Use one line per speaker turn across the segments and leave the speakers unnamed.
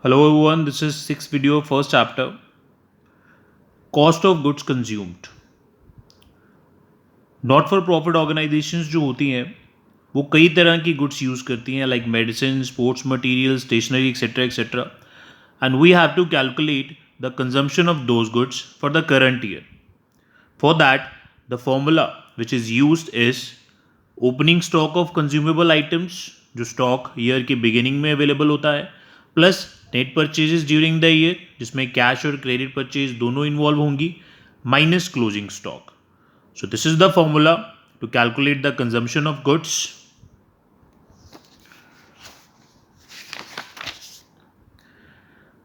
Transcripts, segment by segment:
Hello everyone, this is sixth video, first chapter. Cost of goods consumed. Not for profit organisations जो होती हैं वो कई तरह की गुड्स यूज़ करती हैं like medicine, sports material, stationery etcetera etcetera, and we have to calculate the consumption of those goods for the current year. For that the formula which is used is opening stock of consumable items, जो stock year के beginning में available होता है, plus net purchases during the year जिसमें cash और credit purchase दोनों involve होंगी, minus closing stock. So this is the formula to calculate the consumption of goods.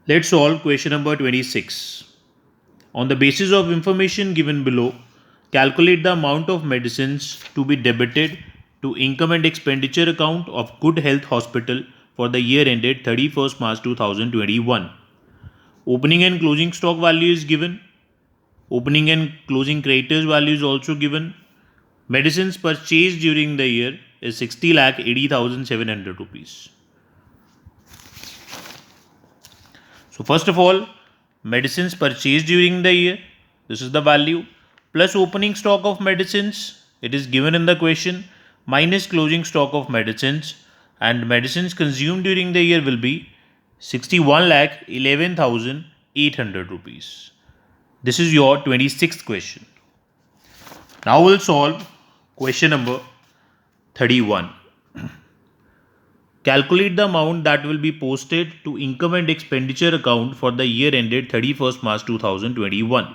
Let's solve question number 26. On the basis of information given below, calculate the amount of medicines to be debited to income and expenditure account of Good Health Hospital for the year ended 31st March 2021. Opening and closing stock value is given. Opening and closing creditors value is also given. Medicines purchased during the year is 60,80,700 rupees. So first of all, medicines purchased during the year, this is the value, plus opening stock of medicines, it is given in the question, minus closing stock of medicines, and medicines consumed during the year will be 61,11,800 rupees. This is your 26th question. Now we'll solve question number 31. Calculate the amount that will be posted to income and expenditure account for the year ended 31st March 2021.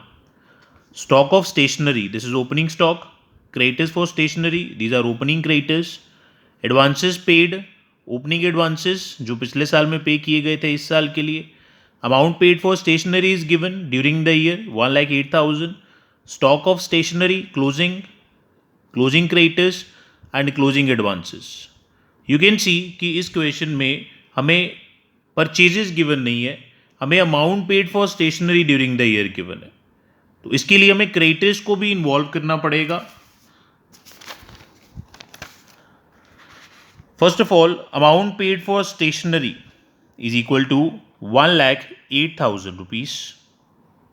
Stock of stationery, this is opening stock. Creditors for stationery, these are opening creditors. Advances paid, opening advances जो पिछले साल में पे किए गए थे इस साल के लिए. Amount paid for stationery is given during the year 1,08,000. Stock of stationery, closing creditors and closing advances. You can see कि इस क्वेश्चन में हमें परचेजेस गिवन नहीं है, हमें amount paid for stationery during the year given है. तो इसके लिए हमें क्रेडिटर्स को भी इन्वॉल्व करना पड़ेगा. First of all, amount paid for stationery is equal to 1,08,000 rupees.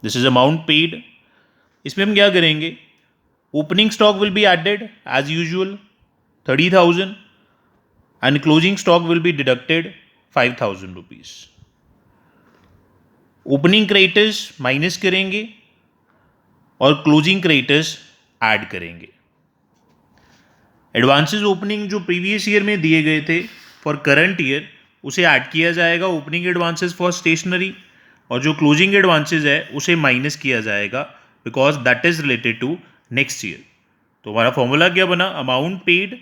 This is amount paid. इसमें हम क्या करेंगे, opening stock will be added as usual 30,000 and closing stock will be deducted 5,000 rupees. Opening creditors minus करेंगे और closing creditors add करेंगे. Advances opening जो previous year में दिए गए थे फॉर करंट ईयर उसे ऐड किया जाएगा ओपनिंग एडवांसेस फॉर स्टेशनरी, और जो क्लोजिंग एडवांसेस है उसे माइनस किया जाएगा because that is related to next year. तो हमारा फॉर्मूला क्या बना, amount paid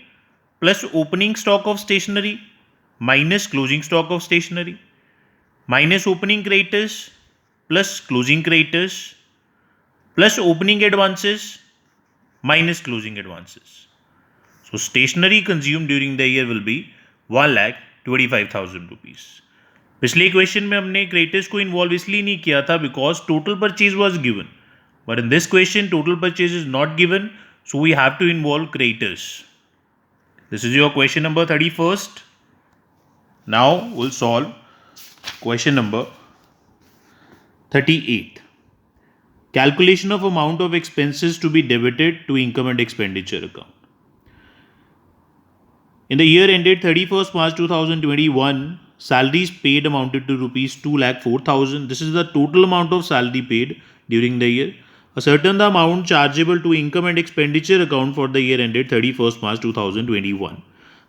plus opening stock of stationery minus closing stock of stationery minus opening creditors plus closing creditors plus opening advances minus closing advances. So stationery consume during the year will be 1,25,000 rupees. पिछले question में हमने creditors को involve इसलिए नहीं किया था because total purchase was given, but in this question total purchase is not given, so we have to involve creditors. This is your question number 31st. Now we'll solve question number 38. Calculation of amount of expenses to be debited to income and expenditure account. In the year ended 31st March 2021, salaries paid amounted to rupees 2,04,000. This is the total amount of salary paid during the year. A certain amount chargeable to income and expenditure account for the year ended 31st March 2021.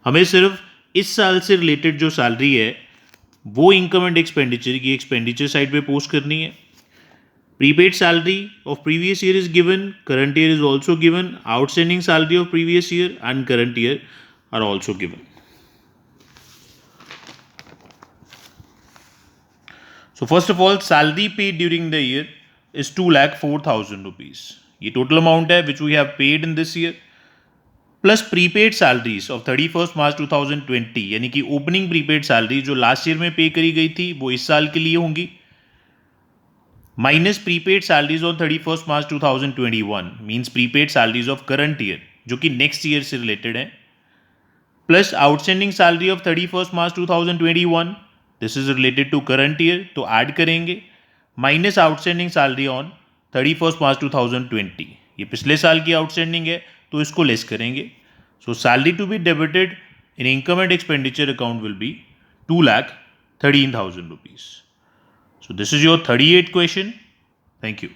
हमें सिर्फ इस साल से related जो salary है वो income and expenditure की expenditure side पे पोस्ट करनी है. Prepaid salary of previous year is given, current year is also given, outstanding salary of previous year and current year are also given. So first of all, salary paid during the year is 2,04,000 rupees. ये total amount है which we have paid in this year, plus prepaid salaries of 31st March 2020, यानी कि opening prepaid salary जो last year में pay करी गई थी वो इस साल के लिए होंगी, minus prepaid salaries on 31st March 2021 means prepaid salaries of current year जो कि नेक्स्ट ईयर से रिलेटेड है, plus outstanding salary of 31st March 2021 this is related to current year, तो ऐड करेंगे minus outstanding salary on 31 March 2020, ये पिछले साल की आउटस्टैंडिंग है तो इसको लेस करेंगे. So salary to be debited in income and expenditure account will be 2,13,000 rupees. So this is your 38th question. Thank you.